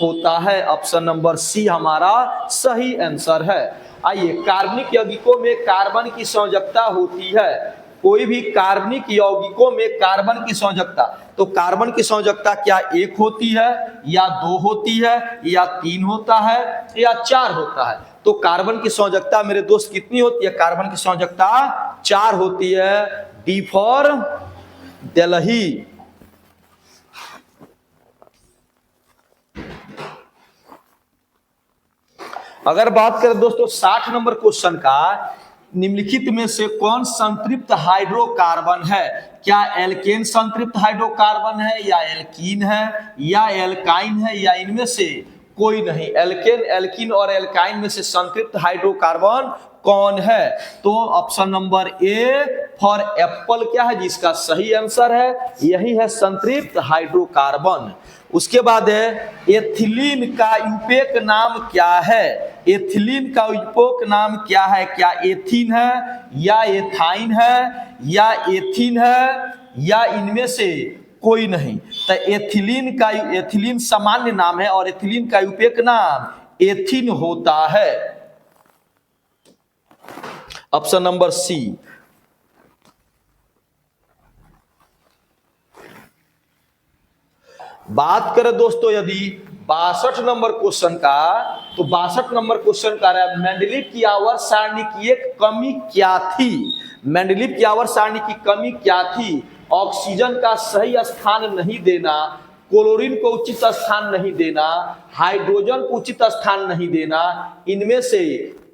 होता है। ऑप्शन नंबर सी हमारा सही आंसर है। आइए, कार्बनिक यौगिकों में कार्बन की संयोजकता होती है। कोई भी कार्बनिक यौगिकों में कार्बन की संयोजकता, तो कार्बन की संयोजकता क्या 1 होती है, या 2 होती है, या 3 होता है, या 4 होता है? तो कार्बन की संयोजकता मेरे दोस्त कितनी होती है? कार्बन की संयोजकता 4 होती है। D for Delhi. अगर बात करें दोस्तों 60 नंबर क्वेश्चन का, निम्नलिखित में से कौन संतृप्त हाइड्रोकार्बन है? क्या एल्केन संतृप्त हाइड्रोकार्बन है, या एल्कीन है, या एल्काइन है, या इनमें से कोई नहीं? एल्केन, एल्कीन और एल्काइन में से संतृप्त हाइड्रोकार्बन कौन है? तो option number A for Apple क्या है जिसका सही आंसर है? यही है संतृप्त हाइड्रोकार्बन। उसके बाद है, एथिलीन का यूपेक नाम क्या है? एथिलीन का यूपेक नाम क्या है? क्या एथीन है, या एथाइन है, या एथीन है, या इनमें से कोई नहीं? तो एथिलीन सामान्य नाम है और एथिलीन का यूपेक नाम एथीन होता है। Option number C. बात करें दोस्तों यदि 62 नंबर क्वेश्चन का, तो 62 नंबर क्वेश्चन का है मेंडलीव की आवर्त सारणी की एक कमी क्या थी। मेंडलीव की आवर्त सारणी की कमी क्या थी? ऑक्सीजन का सही स्थान नहीं देना, क्लोरीन को उचित स्थान नहीं देना, हाइड्रोजन को उचित स्थान नहीं देना, इनमें से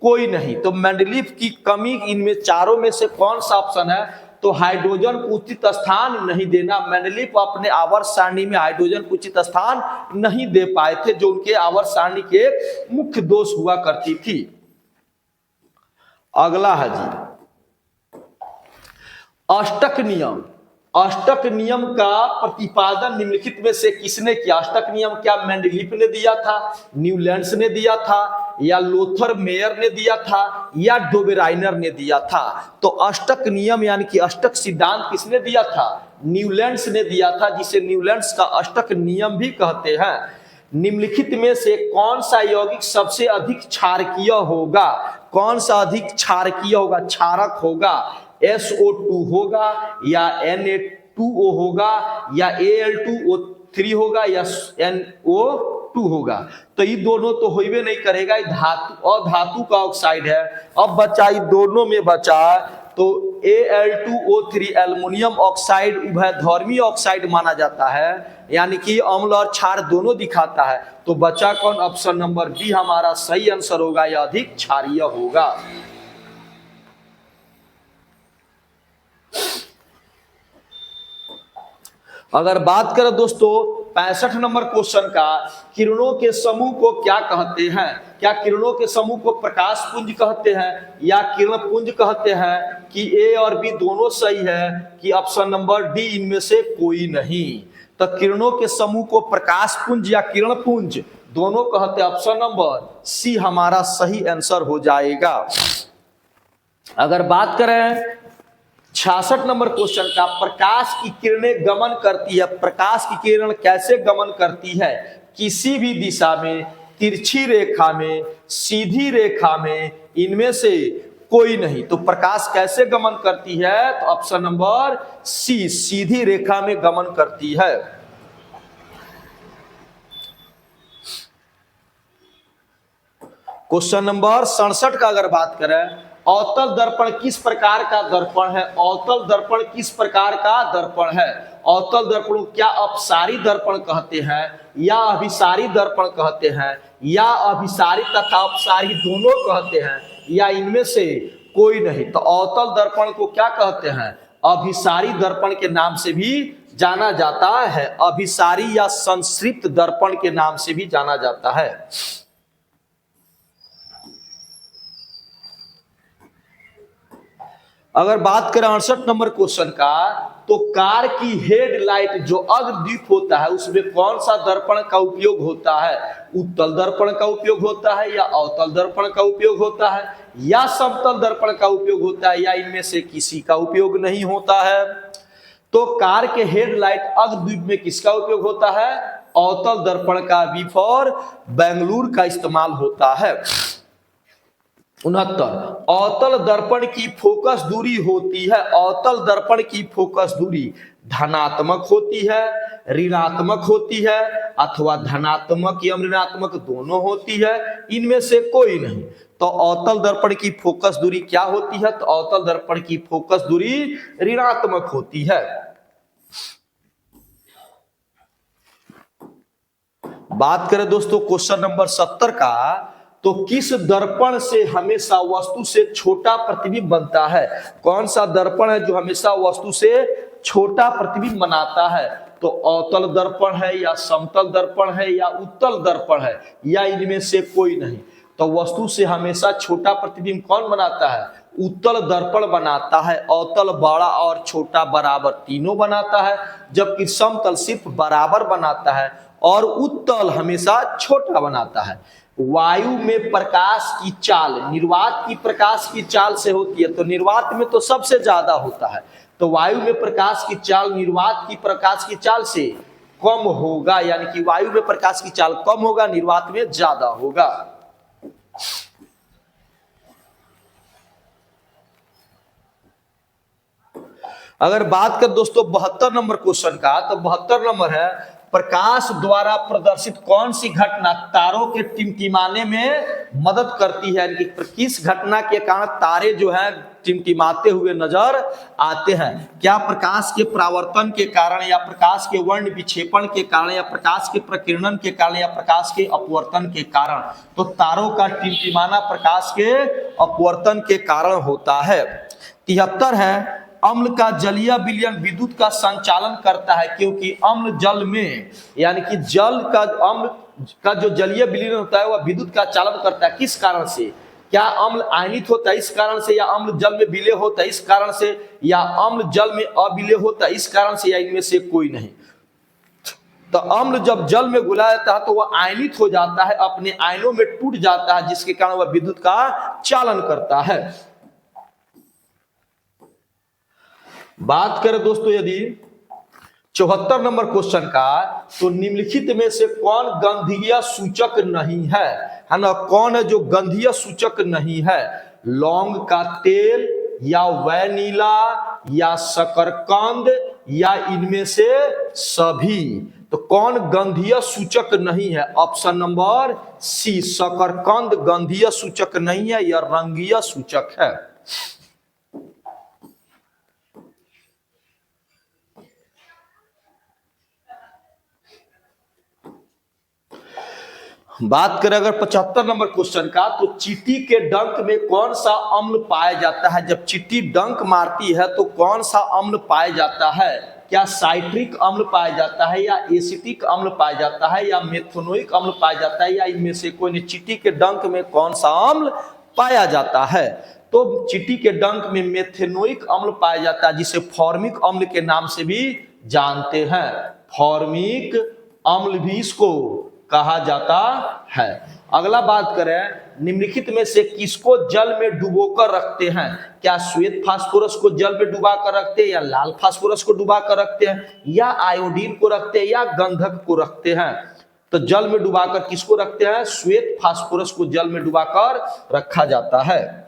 कोई नहीं। तो मेंडलीव की कमी इनमें चारों में से कौन सा ऑप्शन है? तो हाइड्रोजन को उचित स्थान नहीं देना। मेंडलीव अपने आवर्त सारणी में हाइड्रोजन को उचित स्थान नहीं दे पाए थे, जो उनके आवर्त सारणी के मुख्य दोष हुआ करती थी। अगला है जी अष्टक नियम। अष्टक नियम का प्रतिपादन निम्नलिखित में से किसने किया? अष्टक नियम क्या मेंडलीव ने दिया था, न्यूलैंड्स ने दिया था, या लोथर मेयर ने दिया था, या डोबेराइनर ने दिया था? तो अष्टक नियम यानी कि अष्टक सिद्धांत किसने दिया था? न्यूलैंड्स ने दिया था, जिसे न्यूलैंड्स का अष्टक नियम भी कहते हैं। निम्नलिखित में से कौन सा यौगिक सबसे अधिक क्षारकीय होगा? कौन सा अधिक क्षारकीय होगा, क्षारक होगा? SO2 होगा, या Na2O होगा, या Al2O3 होगा, या NO2 होगा? तो ये दोनों तो होइबे नहीं करेगा, ये धातु और धातु का ऑक्साइड है। अब बचा ये दोनों में बचा तो Al2O3 एल्युमिनियम ऑक्साइड उभयधर्मी ऑक्साइड माना जाता है, यानी कि अम्ल और क्षार दोनों दिखाता है। तो बचा कौन? ऑप्शन नंबर बी हमारा सही आंसर होगा, यह अधिक क्षारीय होगा। अगर बात करें दोस्तों 65 नंबर क्वेश्चन का, किरणों के समूह को क्या कहते हैं? क्या किरणों के समूह को प्रकाश पुंज कहते हैं या किरण पुंज कहते हैं? कि ए और बी दोनों सही है, कि ऑप्शन नंबर डी इनमें से कोई नहीं? तो किरणों के समूह को प्रकाश पुंज या किरण पुंज दोनों कहते हैं, ऑप्शन नंबर सी हमारा सही आंसर हो जाएगा। अगर बात करें 66 नंबर क्वेश्चन का, प्रकाश की किरणें गमन करती है। प्रकाश की किरण कैसे गमन करती है? किसी भी दिशा में, तिरछी रेखा में, सीधी रेखा में, इनमें से कोई नहीं। तो प्रकाश कैसे गमन करती है? तो ऑप्शन नंबर सी सीधी रेखा में गमन करती है। क्वेश्चन नंबर 67 का अगर बात करें, अवतल दर्पण किस प्रकार का दर्पण है? अवतल दर्पण किस प्रकार का दर्पण है? अवतल दर्पण को क्या अपसारी दर्पण कहते हैं, या अभिसारी दर्पण कहते हैं, या अभिसारी तथा अपसारी दोनों कहते हैं, या इनमें से कोई नहीं? तो अवतल दर्पण को क्या कहते हैं? अभिसारी दर्पण के नाम से भी जाना जाता है। अभिसारी या संस्कृत दर्पण के नाम से भी जाना जाता है। अगर बात करें 68 नंबर क्वेश्चन का, तो कार की हेडलाइट जो अग्रदीप होता है उसमें कौन सा दर्पण का उपयोग होता है? उत्तल दर्पण का उपयोग होता है, या अवतल दर्पण का उपयोग होता है, या समतल दर्पण का उपयोग होता है, या इनमें से किसी का उपयोग नहीं होता है? तो कार के हेडलाइट अग्रदीप में किसका उपयोग होता है? अवतल दर्पण का। बी फॉर बेंगलुरु का इस्तेमाल होता है। 69 अवतल दर्पण की फोकस दूरी होती है। अवतल दर्पण की फोकस दूरी धनात्मक होती है, ऋणात्मक होती है, अथवा धनात्मक या ऋणात्मक दोनों होती है, इनमें से कोई नहीं। तो अवतल दर्पण की फोकस दूरी क्या होती है? तो अवतल दर्पण की फोकस दूरी ऋणात्मक होती है। बात करें दोस्तों क्वेश्चन नंबर 70 का, तो किस दर्पण से हमेशा वस्तु से छोटा प्रतिबिंब बनता है? कौन सा दर्पण है जो हमेशा वस्तु से छोटा प्रतिबिंब बनाता है? तो अवतल दर्पण है, या समतल दर्पण है, या उत्तल दर्पण है, या इनमें से कोई नहीं? तो वस्तु से हमेशा छोटा प्रतिबिंब कौन बनाता है? उत्तल दर्पण बनाता है। अवतल बड़ा और छोटा बराबर तीनों बनाता है, जबकि समतल सिर्फ बराबर बनाता है, और उत्तल हमेशा छोटा बनाता है। वायु में प्रकाश की चाल निर्वात की प्रकाश की चाल से होती है, तो निर्वात में तो सबसे ज्यादा होता है। तो वायु में प्रकाश की चाल निर्वात की प्रकाश की चाल से कम होगा, यानी कि वायु में प्रकाश की चाल कम होगा, निर्वात में ज्यादा होगा। अगर बात कर दोस्तों 72 नंबर क्वेश्चन का, तो 72 नंबर है, प्रकाश द्वारा प्रदर्शित कौन सी घटना तारों के टिमटिमाने में मदद करती है, यानी कि किस घटना के कारण तारे जो है टिमटिमाते हुए नजर आते हैं? क्या प्रकाश के परावर्तन के कारण, या प्रकाश के वर्ण विक्षेपण के कारण, या प्रकाश के प्रकीर्णन के कारण, या प्रकाश के अपवर्तन के कारण? तो तारों का टिमटिमाना प्रकाश के अपवर्तन के कारण होता है। 73 है, अम्ल का जलीय विलयन विद्युत का संचालन करता है, क्योंकि अम्ल जल में, यानी कि जल का अम्ल का जो जलीय विलयन होता है वह विद्युत का चालन करता है। किस कारण से? क्या अम्ल आयनित होता है इस कारण से, या अम्ल जल में विलय होता है इस कारण से, या अम्ल जल में अविलय होता है इस कारण से, या इनमें से कोई नहीं? तो अम्ल जब जल में घुला जाता है तो वह आयनित हो जाता है, अपने आयनों में टूट जाता है, जिसके कारण वह विद्युत का चालन करता है। बात करें दोस्तों यदि 74 नंबर क्वेश्चन का, तो निम्नलिखित में से कौन गंधीय सूचक नहीं है ना? कौन है जो गंधीय सूचक नहीं है? लौंग का तेल, या वैनिला, या शकरकंद, या इनमें से सभी? तो कौन गंधीय सूचक नहीं है? ऑप्शन नंबर सी, शकरकंद गंधीय सूचक नहीं है, यह रंगीय सूचक है। बात करें अगर 75 नंबर क्वेश्चन का, तो चींटी के डंक में कौन सा अम्ल पाया जाता है? जब चींटी डंक मारती है तो कौन सा अम्ल पाया जाता है? क्या साइट्रिक अम्ल पाया जाता है, या एसिटिक अम्ल पाया जाता है, या मेथनोइक अम्ल पाया जाता है, या इनमें से कोई नहीं? चींटी के डंक में कौन सा अम्ल पाया जाता है? तो चींटी के डंक में मेथनोइक अम्ल पाया जाता है, जिसे फॉर्मिक अम्ल के नाम से भी जानते हैं। फॉर्मिक अम्ल भी इसको कहा जाता है। अगला बात करें, निम्नलिखित में से किसको जल में डुबोकर रखते हैं? क्या श्वेत फास्फोरस को जल में डुबा कर रखते हैं, या लाल फास्फोरस को डुबा कर रखते हैं, या आयोडीन को रखते हैं, या गंधक को रखते हैं? तो जल में डुबाकर किसको रखते हैं? श्वेत फास्फोरस को जल में डुबाकर रखा जाता है।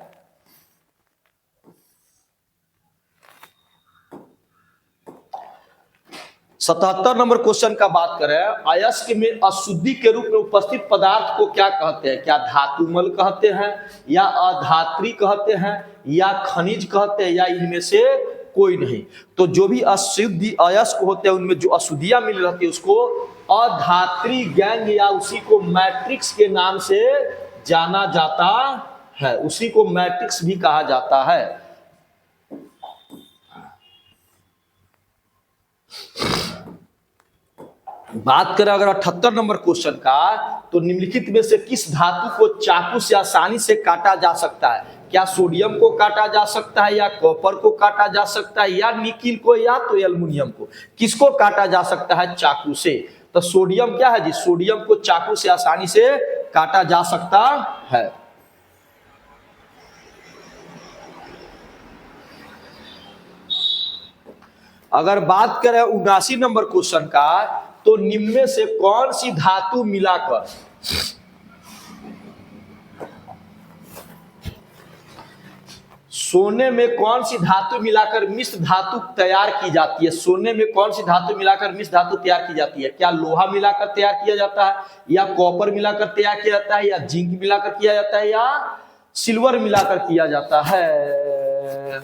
77 नंबर क्वेश्चन का बात करें, अयस्क में अशुद्धि के रूप में उपस्थित पदार्थ को क्या कहते हैं? क्या धातुमल कहते हैं, या अधात्री कहते हैं, या खनिज कहते हैं, या इनमें से कोई नहीं? तो जो भी अशुद्धि अयस्क होते हैं उनमें जो अशुद्धियां मिल रहती है उसको अधात्री गैंग, या उसी को मैट्रिक्स के नाम से जाना जाता है। उसी को मैट्रिक्स भी कहा जाता है। बात करें अगर 78 नंबर क्वेश्चन का, तो निम्नलिखित में से किस धातु को चाकू से आसानी से काटा जा सकता है? क्या सोडियम को काटा जा सकता है, या कॉपर को काटा जा सकता है, या निकिल को, या तो एल्युमिनियम को? किसको काटा जा सकता है चाकू से? तो सोडियम क्या है जी? सोडियम को चाकू से आसानी से काटा जा सकता है। अगर बात करें 79 नंबर क्वेश्चन का, तो निम्न में से कौन सी धातु मिलाकर सोने में कौन सी धातु मिलाकर मिश्र धातु तैयार की जाती है? सोने में कौन सी धातु मिलाकर मिश्र धातु तैयार की जाती है? क्या लोहा मिलाकर तैयार किया जाता है, या कॉपर मिलाकर तैयार किया जाता है, या जिंक मिलाकर किया जाता है, या सिल्वर मिलाकर किया जाता है?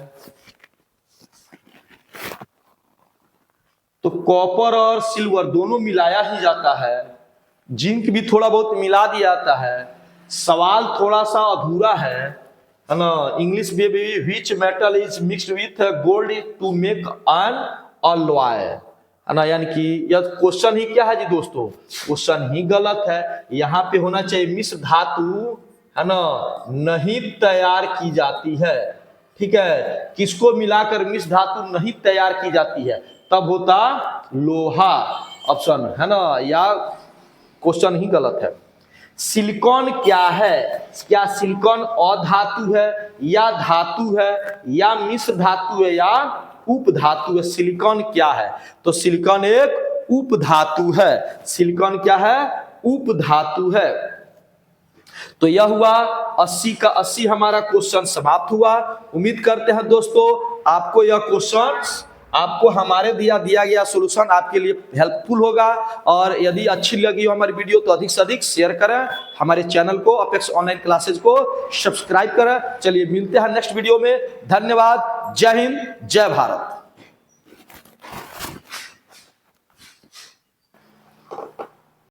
तो कॉपर और सिल्वर दोनों मिलाया ही जाता है, जिंक भी थोड़ा बहुत मिला दिया जाता है। सवाल थोड़ा सा अधूरा है ना? इंग्लिश में भी which metal is mixed with gold to make an alloy, है ना? यानी कि यह क्वेश्चन ही क्या है जी दोस्तों? क्वेश्चन ही गलत है। यहाँ पे होना चाहिए मिश्र धातु, है ना, नहीं तैयार की जाती है। ठीक है, किसको मिलाकर मिश्र धातु नहीं तैयार की जाती है? तब होता लोहा, ऑप्शन है ना, या क्वेश्चन ही गलत है। सिलिकॉन क्या है? क्या सिलिकॉन अधातु है, या धातु है, या मिश्र धातु है, या उप धातु है? सिलिकॉन क्या है? तो सिलिकॉन एक उप धातु है। सिलिकॉन क्या है? उप धातु है। तो यह हुआ 80 का 80 हमारा क्वेश्चन समाप्त हुआ। उम्मीद करते हैं दोस्तों आपको यह क्वेश्चन आपको हमारे दिया गया सॉल्यूशन आपके लिए हेल्पफुल होगा। और यदि अच्छी लगी हो हमारी वीडियो तो अधिक से अधिक शेयर करें, हमारे चैनल को अपेक्स ऑनलाइन क्लासेज को सब्सक्राइब करें। चलिए मिलते हैं नेक्स्ट वीडियो में। धन्यवाद। जय हिंद, जय भारत।